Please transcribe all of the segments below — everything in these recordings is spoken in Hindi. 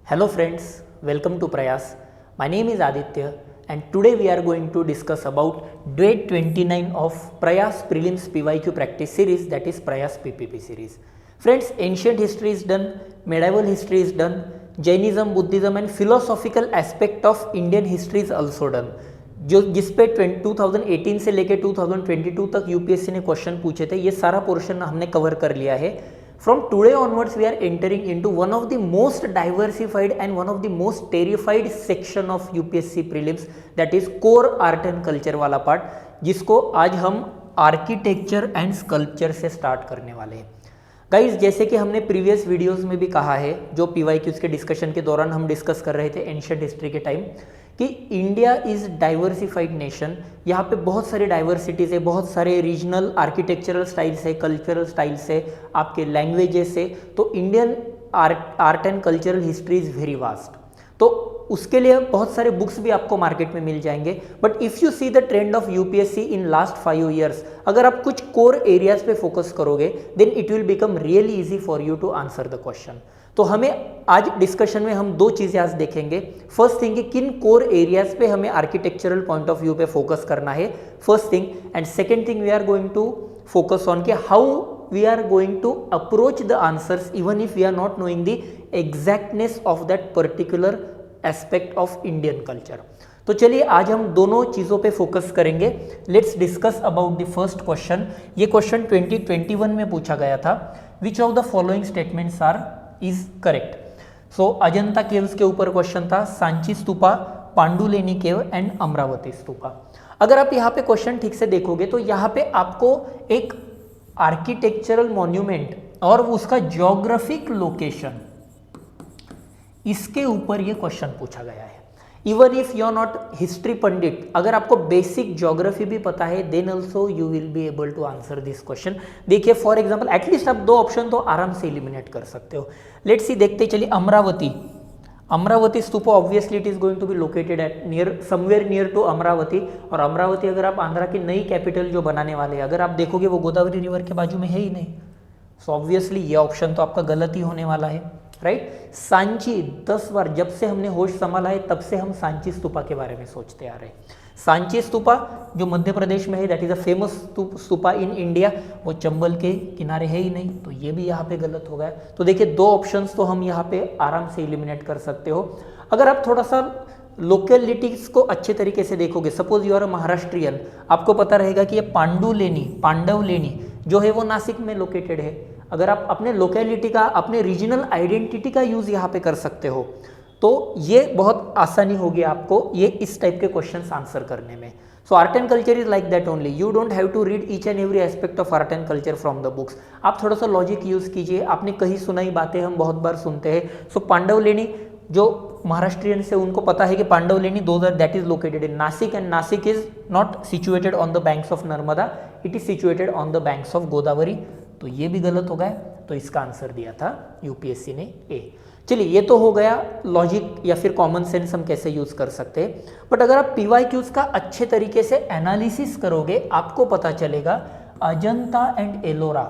Hello friends, welcome to Prayas. My name is Aditya and today we are going to discuss about Grade 29 of Prayas Prelims PYQ Practice Series, that is Prayas PPP series. Friends, ancient history is done, medieval history is done, Jainism, Buddhism and philosophical aspect of Indian history is also done. जो जिस पे 2018 से लेके 2022 तक यूपीएससी ने क्वेश्चन पूछे थे, ये सारा पोर्शन हमने कवर कर लिया है. From today onwards, we are entering into one of the most diversified and one of the most terrified section of UPSC prelims, that is core art and culture वाला पार्ट, जिसको आज हम आर्किटेक्चर एंड स्कल्पचर से स्टार्ट करने वाले हैं. गाइज, जैसे कि हमने प्रीवियस वीडियोस में भी कहा है, जो पीवाईक्यूज के डिस्कशन के दौरान हम डिस्कस कर रहे थे एंशिएंट हिस्ट्री के टाइम, कि इंडिया इज़ डाइवर्सिफाइड नेशन. यहाँ पे बहुत सारे डाइवर्सिटीज़ है, बहुत सारे रीजनल आर्किटेक्चरल स्टाइल्स है, कल्चरल स्टाइल्स है, आपके लैंग्वेजेस है. तो Indian art and cultural history is very vast. तो उसके लिए बहुत सारे बुक्स भी आपको मार्केट में मिल जाएंगे. But if you see the trend of UPSC in last 5 years, अगर आप कुछ कोर एरियाज पे फोकस करोगे, then it will become really easy for you to answer the question. तो हमें आज डिस्कशन में हम दो चीज़ें आज देखेंगे. फर्स्ट थिंग कि किन कोर एरियाज पे हमें आर्किटेक्चरल पॉइंट ऑफ व्यू पे फोकस करना है, first thing. And second thing, we are going to focus on कि how we are going to approach the answers even if we are not knowing the exactness of that particular aspect of Indian culture. तो चलिए आज हम दोनों चीज़ों पे फोकस करेंगे. Let's discuss about the first question. ये क्वेश्चन 2021 में पूछा गया था. Which of the following statements are is correct. So Ajanta caves के ऊपर क्वेश्चन था, सांची स्तूपा, पांडुलेनी केव एंड अमरावती स्तूपा. अगर आप यहाँ पे क्वेश्चन ठीक से देखोगे तो यहाँ पे आपको एक आर्किटेक्चरल मॉन्यूमेंट और उसका ज्योग्राफिक लोकेशन, इसके ऊपर ये क्वेश्चन पूछा गया है. Even if you are not history pandit, अगर आपको बेसिक ज्योग्राफी भी पता है, then also you will be able to answer this question. देखिए फॉर एग्जांपल, एटलीस्ट आप दो ऑप्शन तो आराम से एलिमिनेट कर सकते हो. लेट्स सी, देखते चलिए. Amaravati stupa, obviously it is going to be located at near somewhere near to Amaravati. और अमरावती अगर आप आंध्रा की नई कैपिटल जो बनाने वाले हैं, अगर आप देखोगे वो गोदावरी रिवर के बाजू में है ही नहीं. सो ऑब्वियसली ये ऑप्शन तो आपका गलत ही होने वाला है, राइट. सांची, 10 बार जब से हमने होश संभाला है तब से हम सांची स्तूपा के बारे में सोचते आ रहे हैं. सांची स्तूपा जो मध्य प्रदेश में है, that is a famous stupa in India, वो चंबल के किनारे है ही नहीं. तो ये भी यहाँ पे गलत हो गया. तो देखिए दो ऑप्शंस तो हम यहाँ पे आराम से एलिमिनेट कर सकते हो. अगर आप थोड़ा सा लोकेलिटीज को अच्छे तरीके से देखोगे, suppose you are a Maharashtrian, आपको पता रहेगा कि ये पांडवलेनी जो है वो नासिक में लोकेटेड है. अगर आप अपने लोकेलिटी का, अपने रीजनल आइडेंटिटी का यूज यहाँ पे कर सकते हो, तो ये बहुत आसानी होगी आपको ये इस टाइप के क्वेश्चंस आंसर करने में. So art and culture is like that only. You don't have to read each and every aspect of art and culture from the books. आप थोड़ा सा लॉजिक यूज कीजिए. आपने कहीं सुनाई बातें हम बहुत बार सुनते हैं. सो पांडवलेनी, जो महाराष्ट्रियन से उनको पता है कि Pandavleni that is located in Nashik, and Nashik is not situated on the banks of Narmada, it is situated on the banks of Godavari. तो ये भी गलत हो गया. तो इसका आंसर दिया था यूपीएससी ने ए. चलिए ये तो हो गया लॉजिक या फिर कॉमन सेंस हम कैसे यूज कर सकते हैं. बट अगर आप पीवाईक्यूज का अच्छे तरीके से एनालिसिस करोगे, आपको पता चलेगा अजंता एंड एलोरा,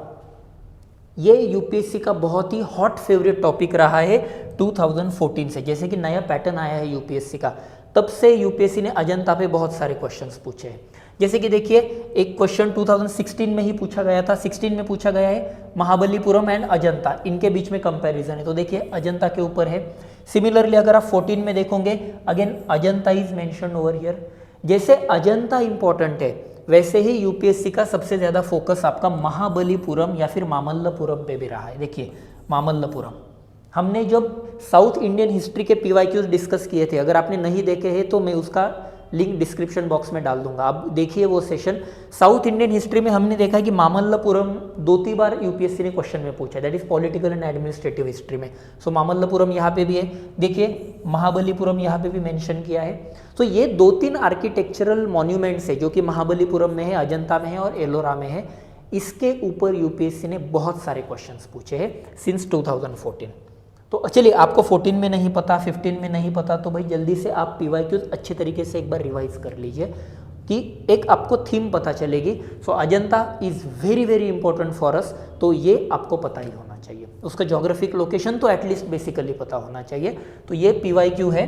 ये यूपीएससी का बहुत ही हॉट फेवरेट टॉपिक रहा है 2014 से. जैसे कि नया पैटर्न आया है यूपीएससी का, तब से यूपीएससी ने अजंता पे बहुत सारे क्वेश्चंस पूछे हैं. जैसे कि देखिए एक क्वेश्चन 2016 में ही पूछा गया था. 16 में पूछा गया है महाबलीपुरम एंड अजंता, इनके बीच में कंपैरिजन है. तो देखिए अजंता के ऊपर है. सिमिलरली अगर आप 14 में देखोगे, again Ajanta is mentioned over here. जैसे अजंता इंपॉर्टेंट है, वैसे ही यूपीएससी का सबसे ज्यादा फोकस आपका महाबलीपुरम या फिर मामल्लपुरम पे भी रहा है. देखिए मामल्लपुरम, हमने जब साउथ इंडियन हिस्ट्री के पीवाईक्यूज डिस्कस किए थे, अगर आपने नहीं देखे हैं तो मैं उसका लिंक डिस्क्रिप्शन बॉक्स में डाल दूंगा, आप देखिए वो सेशन. साउथ इंडियन हिस्ट्री में हमने देखा है कि मामल्लपुरम 2-3 बार यूपीएससी ने क्वेश्चन में पूछा, that is political and administrative history में. सो मामल्लपुरम यहाँ पे भी है. देखिए महाबलीपुरम यहाँ पे भी मेंशन किया है. तो ये 2-3 आर्किटेक्चरल मॉन्यूमेंट्स है जो कि महाबलीपुरम में है, अजंता में है और एलोरा में है. इसके ऊपर यूपीएससी ने बहुत सारे क्वेश्चन पूछे हैं सिंस 2014. तो चलिए आपको 14 में नहीं पता, 15 में नहीं पता, तो भाई जल्दी से आप पीवाईक्यूज अच्छे तरीके से एक बार रिवाइज कर लीजिए कि एक आपको थीम पता चलेगी. So Ajanta is very very important for us, तो ये आपको पता ही होना चाहिए. चाहिए, उसका जोग्राफिक लोकेशन तो एटलीस्ट बेसिकली पता होना चाहिए। तो ये PYQ है।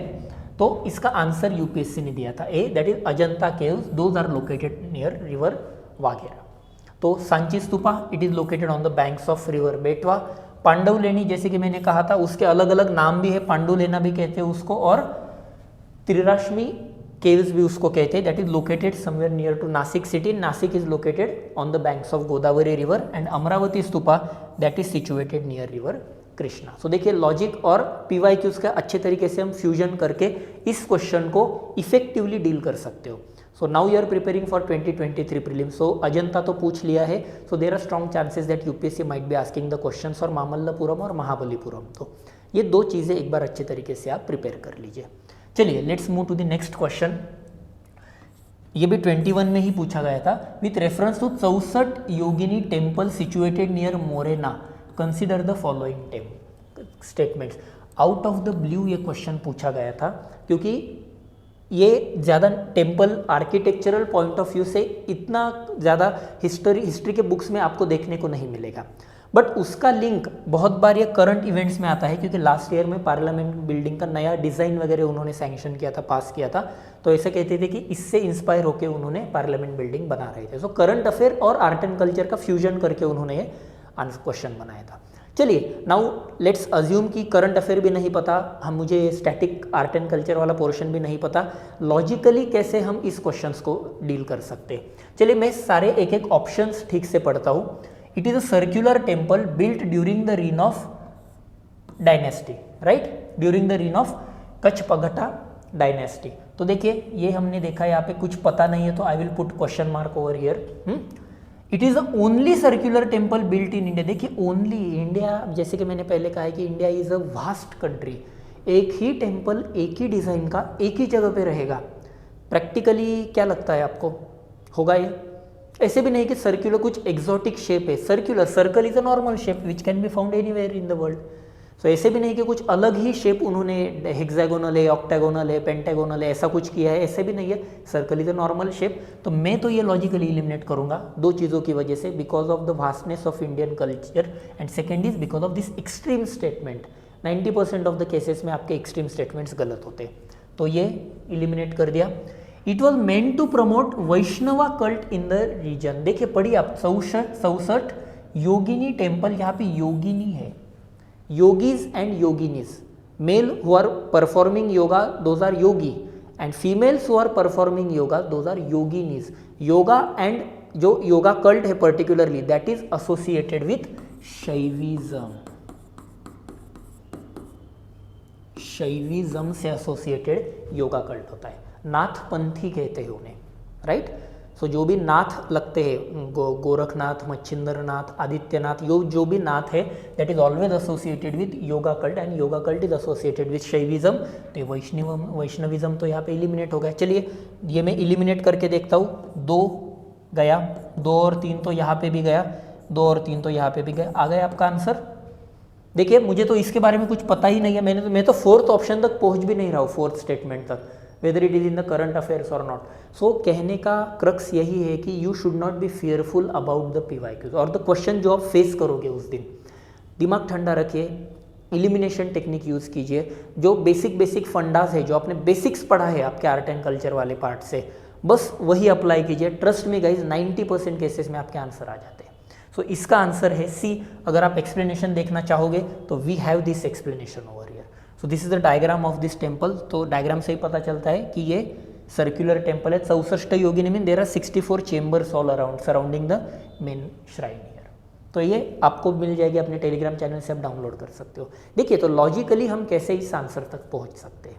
तो इसका आंसर यूपीएससी ने दिया था a, that is Ajanta caves, those are located near river Waghora. तो Sanchi stupa, it is located on the banks of river Betwa. Pandavleni, जैसे कि मैंने कहा था, उसके अलग अलग नाम भी है, पांडुलेना भी कहते हैं उसको, और त्रिराश्मी केव्स भी उसको कहते हैं, that is located somewhere near to Nashik city. Nashik is located on the banks of Godavari river. And Amaravati stupa, that is situated near river Krishna. So देखिए लॉजिक और PYQs का अच्छे तरीके से हम फ्यूजन करके इस क्वेश्चन को इफेक्टिवली डील कर सकते हो। So now you are preparing for 2023 prelims. So Ajanta तो पूछ लिया है, so there are strong chances that UPSC might be asking the questions for Mamallapuram और महाबलीपुरम। तो ये दो चीज़ें एक बार अच्छे तरीके से आप प्रिपेयर कर लीजिए। चलिए let's move to the next question. ये भी 21 में ही पूछा गया था। With reference to 64 yogini temple situated near Morena, consider the following statements. Out of the blue ये क्वेश्चन पूछा गया था, क्योंकि ये ज़्यादा temple architectural point of view से इतना ज़्यादा हिस्ट्री के बुक्स में आपको देखने को नहीं मिलेगा, बट उसका लिंक बहुत बार ये करंट इवेंट्स में आता है, क्योंकि लास्ट ईयर में पार्लियामेंट बिल्डिंग का नया डिज़ाइन वगैरह उन्होंने सैंक्शन किया था, पास किया था। तो ऐसे कहते थे कि इससे इंस्पायर होकर उन्होंने पार्लियामेंट बिल्डिंग बना रहे थे। सो करंट अफेयर और आर्ट एंड कल्चर का फ्यूजन करके उन्होंने ये क्वेश्चन बनाया था। चलिए नाउ लेट्स अज्यूम कि करंट अफेयर भी नहीं पता, हम मुझे स्टैटिक आर्ट एंड कल्चर वाला पोर्शन भी नहीं पता, लॉजिकली कैसे हम इस क्वेश्चंस को डील कर सकते हैं। चलिए मैं सारे एक एक ऑप्शंस ठीक से पढ़ता हूँ। It is a circular temple built during the reign of dynasty, right, during the reign of Kachchhapaghata dynasty. तो देखिए ये हमने देखा, यहाँ पे कुछ पता नहीं है तो I will put question mark over here. It is the only circular temple built in India. देखिए ओनली इंडिया, जैसे कि मैंने पहले कहा है कि India is a vast country, एक ही टेम्पल एक ही डिज़ाइन का एक ही जगह पे रहेगा। प्रैक्टिकली क्या लगता है आपको, होगा ये? ऐसे भी नहीं कि सर्कुलर कुछ एक्सोटिक शेप है, circular, circle is a normal shape which can be found anywhere in the world. So ऐसे भी नहीं कि कुछ अलग ही शेप उन्होंने हेक्सागोनल है, ऑक्टागोनल है, पेंटागोनल है, ऐसा कुछ किया है, ऐसे भी नहीं है। Circle is a normal shape. तो मैं तो ये लॉजिकली एलिमिनेट करूंगा दो चीज़ों की वजह से, because of the vastness of Indian culture and second is because of this extreme statement. 90% of the cases में आपके एक्सट्रीम स्टेटमेंट्स गलत होते हैं, तो ये एलिमिनेट कर दिया। It was meant to promote Vaishnava cult in the region. देखिए पढ़िए आप, 64 योगिनी टेम्पल, यहाँ पे योगिनी है, yogis and yoginis, male who are performing yoga those are yogi and females who are performing yoga those are yoginis. yoga and जो yoga cult है particularly that is associated with shaivism, Shaivism से एसोसिएटेड योगा कल्ट होता है। नाथ पंथी कहते हैं उन्हें, राइट। सो जो भी नाथ लगते हैं, गोरखनाथ, मच्छिंद्रनाथ, आदित्यनाथ, जो भी नाथ है that is always associated with yoga cult and yoga cult is associated with Shaivism. तो वैष्णविज्म तो यहाँ पे एलिमिनेट हो गया। चलिए ये मैं एलिमिनेट करके देखता हूँ। 2 गया, 2 और 3 तो यहाँ पे भी गया, 2 और 3 तो यहाँ पे भी गया। आ गया आपका आंसर। देखिए मुझे तो इसके बारे में कुछ पता ही नहीं है, मैं तो 4th ऑप्शन तक पहुँच भी नहीं रहा हूँ, 4th स्टेटमेंट तक, whether it is in the current affairs और नॉट। सो कहने का क्रक्स यही है कि you should not be fearful about the PYQs और द क्वेश्चन जो आप फेस करोगे उस दिन। दिमाग ठंडा रखिए, एलिमिनेशन टेक्निक यूज़ कीजिए, जो बेसिक फंडास है, जो आपने बेसिक्स पढ़ा है आपके आर्ट एंड कल्चर वाले पार्ट से, बस वही अप्लाई कीजिए। ट्रस्ट में गाइज 90% केसेस में आपके आंसर आ जाते हैं। सो इसका आंसर है सी। अगर आप एक्सप्लेनेशन देखना चाहोगे तो we have this explanation over here. So this is the diagram of this temple. तो डायग्राम से ही पता चलता है कि ये सर्कुलर टेम्पल है। 64 Yogini mean there are 64 chambers all around surrounding the main shrine here. तो ये आपको मिल जाएगी, अपने टेलीग्राम चैनल से आप डाउनलोड कर सकते हो। देखिए तो लॉजिकली हम कैसे इस आंसर तक पहुंच सकते हैं,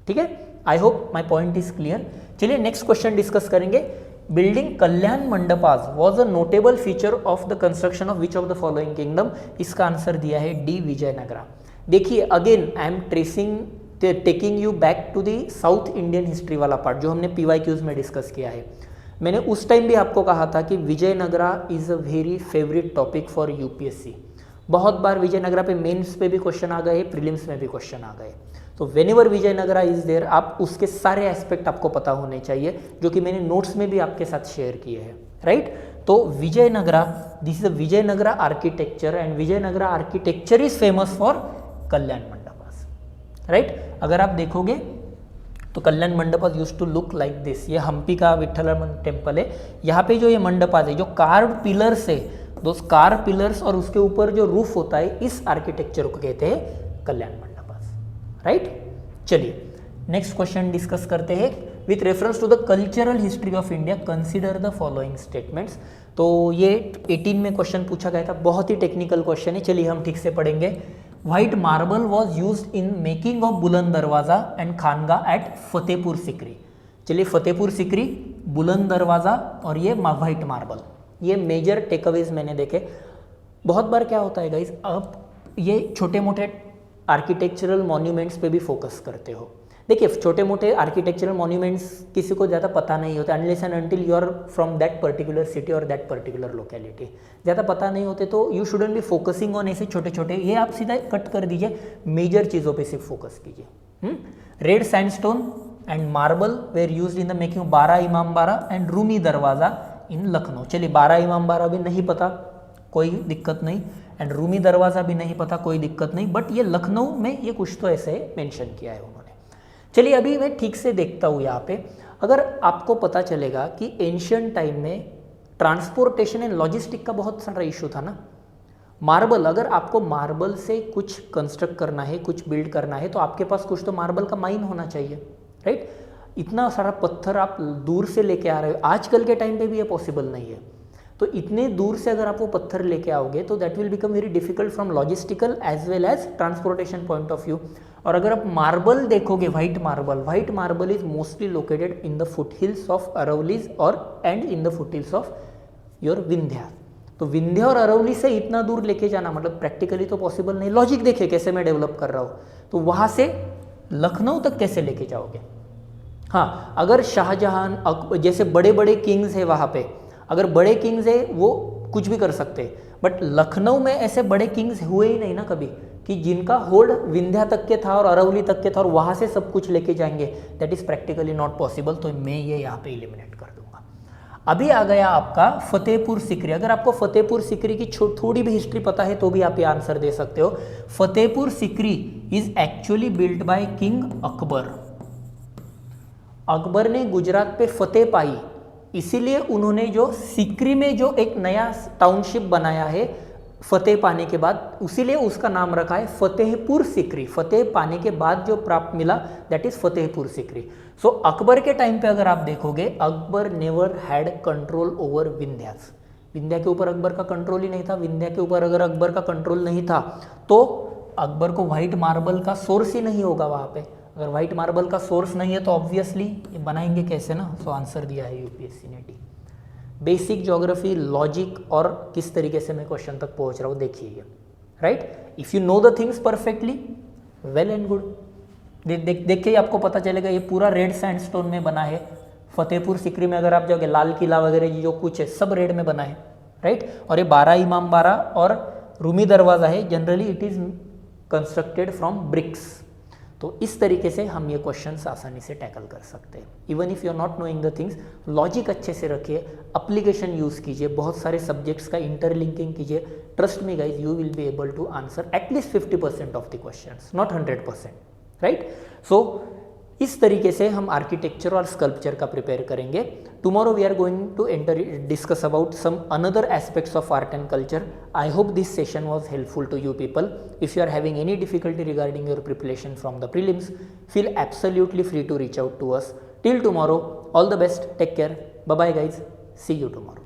ठीक है। I hope my point is clear. चलिए नेक्स्ट क्वेश्चन डिस्कस करेंगे। Building Kalyana mandapas was a notable feature of the construction of which of the following kingdom. इसका आंसर दिया है डी, विजयनगरा। देखिए again I am taking you back to the South Indian history वाला पार्ट जो हमने PYQs में डिस्कस किया है। मैंने उस टाइम भी आपको कहा था कि Vijayanagara is a very favourite topic for UPSC। बहुत बार विजयनगरा पे मेंस पे भी क्वेश्चन आ गए, प्रीलिम्स में भी क्वेश्चन आ गए। तो वेनेवर विजयनगरा इज देयर, आप उसके सारे एस्पेक्ट आपको पता होने चाहिए, जो कि मैंने नोट्स में भी आपके साथ शेयर किए हैं, राइट। तो Vijayanagara, this is a Vijayanagara architecture and Vijayanagara architecture is famous for Kalyana mandapas, right. अगर आप देखोगे तो Kalyana mandapas used to look like this, ये हम्पी का विठ्ठल टेम्पल है, यहाँ पे जो ये मंडपास है जो कार्व्ड पिलर्स है, दोस कार्व पिलर्स और उसके ऊपर जो रूफ होता है, इस आर्किटेक्चर को कहते हैं कल्याण मंडपास, राइट। चलिए नेक्स्ट क्वेश्चन डिस्कस करते हैं। With reference to the cultural history of India consider the following statements. तो ये 18 में क्वेश्चन पूछा गया था, बहुत ही टेक्निकल क्वेश्चन है, चलिए हम ठीक से पढ़ेंगे। White marble was used in making of बुलंद दरवाजा एंड खानगा एट फतेहपुर सिकरी। चलिए फतेहपुर सिकरी, बुलंद दरवाजा और ये व्हाइट मार्बल, ये मेजर टेकअवेज मैंने देखे। बहुत बार क्या होता है गाइज, आप ये छोटे मोटे आर्किटेक्चरल मॉन्यूमेंट्स पे भी फोकस करते हो। देखिए छोटे मोटे आर्किटेक्चरल मॉन्यूमेंट्स किसी को ज़्यादा पता नहीं होता, unless and until you are from that particular city और दैट पर्टिकुलर लोकेलिटी, ज़्यादा पता नहीं होते, तो you shouldn't be focusing on ऐसे छोटे छोटे, ये आप सीधा कट कर दीजिए, मेजर चीज़ों पे सिर्फ फोकस कीजिए। Red sandstone and marble where used in the making बारा इमाम बारा एंड रूमी दरवाज़ा इन लखनऊ। चलिए बारा इमाम बारा भी नहीं पता, कोई दिक्कत नहीं, एंड रूमी दरवाज़ा भी नहीं पता, कोई दिक्कत नहीं, बट ये लखनऊ में ये कुछ तो ऐसे मेंशन किया है उन्होंने। चलिए अभी मैं ठीक से देखता हूँ यहाँ पे, अगर आपको पता चलेगा कि एंशियंट टाइम में ट्रांसपोर्टेशन एंड लॉजिस्टिक का बहुत सारा इशू था ना। मार्बल, अगर आपको मार्बल से कुछ कंस्ट्रक्ट करना है, कुछ बिल्ड करना है, तो आपके पास कुछ तो मार्बल का माइन होना चाहिए, राइट। इतना सारा पत्थर आप दूर से लेके आ रहे हो, आजकल के टाइम पे भी ये पॉसिबल नहीं है, तो इतने दूर से अगर आप वो पत्थर लेके आओगे तो that will become very difficult from logistical as well as transportation point of view. और अगर आप मार्बल देखोगे, white marble is mostly located in the foot hills of Aravallis और and in the foot hills of your Vindhya. तो विंध्या और अरवली से इतना दूर लेके जाना मतलब प्रैक्टिकली तो पॉसिबल नहीं। लॉजिक देखिए कैसे मैं डेवलप कर रहा हूँ, तो वहाँ से लखनऊ तक कैसे लेके जाओगे। हाँ, अगर शाहजहां जैसे बड़े बड़े किंग्स है वहाँ पे, अगर बड़े किंग्स है वो कुछ भी कर सकते हैं, बट लखनऊ में ऐसे बड़े किंग्स हुए ही नहीं ना कभी कि जिनका होल्ड विंध्या तक के था और अरवली तक के था और वहाँ से सब कुछ लेके जाएंगे, that is practically not possible. तो मैं ये यहाँ पे एलिमिनेट कर दूंगा। अभी आ गया आपका फतेहपुर सिकरी। अगर आपको फतेहपुर सिकरी की थोड़ी भी हिस्ट्री पता है तो भी आप ये आंसर दे सकते हो। Fatehpur Sikri is actually built by king Akbar. Akbar ने गुजरात पे फतेह पाई, इसीलिए उन्होंने जो सिकरी में जो एक नया टाउनशिप बनाया है फतेह पाने के बाद, उसीलिए उसका नाम रखा है फतेहपुर सिकरी। फतेह पाने के बाद जो प्राप्त मिला दैट इज फतेहपुर सिकरी। सो अकबर के टाइम पे अगर आप देखोगे, Akbar never had control over Vindhyas. Vindhya के ऊपर अकबर का कंट्रोल ही नहीं था। विंध्या के ऊपर अगर अकबर का कंट्रोल नहीं था तो अकबर को व्हाइट मार्बल का सोर्स ही नहीं होगा वहाँ पे। अगर व्हाइट मार्बल का सोर्स नहीं है तो ऑब्वियसली ये बनाएंगे कैसे ना। सो आंसर दिया है यूपीएससी ने डी। बेसिक ज्योग्राफी, लॉजिक और किस तरीके से मैं क्वेश्चन तक पहुंच रहा हूँ देखिए ये, right. If you know the things perfectly, well and good. देख के ही आपको पता चलेगा ये पूरा रेड सैंडस्टोन में बना है। फतेहपुर सिकरी में अगर आप जाओगे, लाल किला वगैरह जो कुछ है सब रेड में बना है, राइट। और ये बारा इमाम बारा और रूमी दरवाजा है, generally it is constructed from bricks. तो इस तरीके से हम ये क्वेश्चंस आसानी से टैकल कर सकते हैं। Even if you are not knowing the things, logic अच्छे से रखिए, एप्लीकेशन यूज़ कीजिए, बहुत सारे सब्जेक्ट्स का इंटरलिंकिंग कीजिए। Trust me guys, you will be able to answer at least 50% of the questions, not 100%, right. So इस तरीके से हम आर्किटेक्चर और स्कल्पचर का प्रिपेयर करेंगे। Tomorrow we are going to discuss about some another aspects of art and culture. I hope this session was helpful to you people. If you are having any difficulty regarding your preparation from the prelims, feel absolutely free to reach out to us. Till tomorrow, all the best, take care, bye bye guys, see you tomorrow.